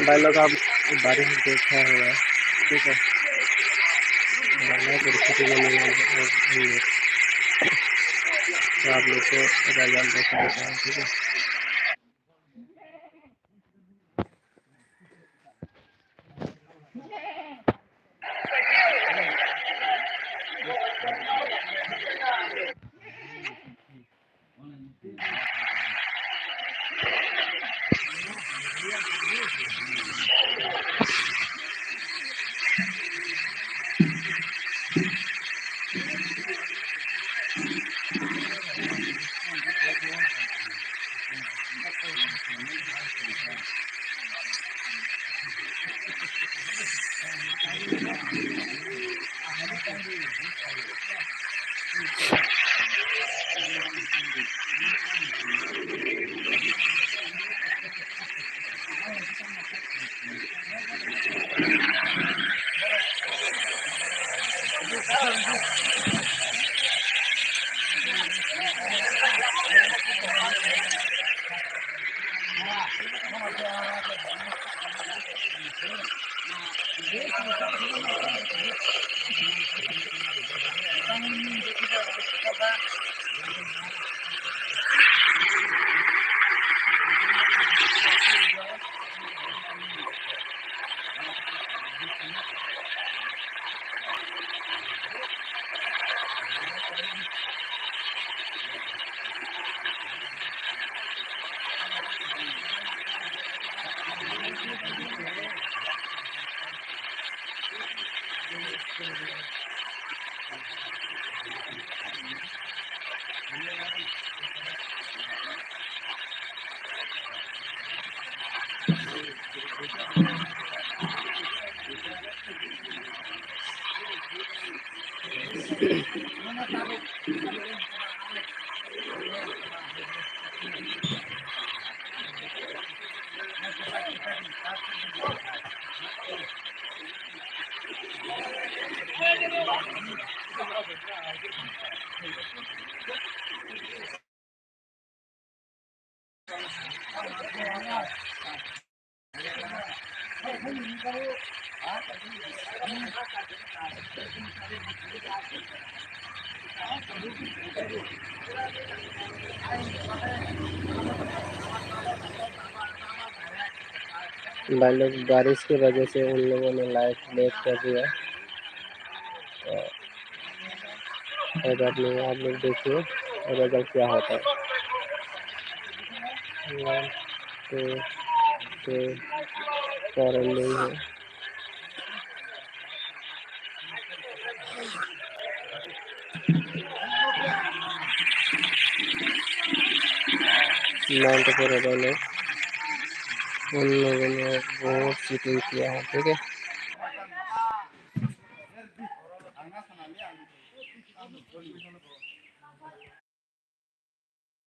भाई लोग आप बारिश देखा होगा, ठीक है। परिस्थिति में नहीं होंगे तो आप लोग को रिजल्ट देखा देता है, ठीक है। भाई लोग बारिश की वजह से उन लोगों ने लाइट लेट कर दिया, तो बात नहीं, आप लोग देखिए रिजल्ट क्या होता है। 1 2 3 4 एंडिंग है। नाइन तो 4 उन लोगों ने बहुत चीटिंग किया है, ठीक है।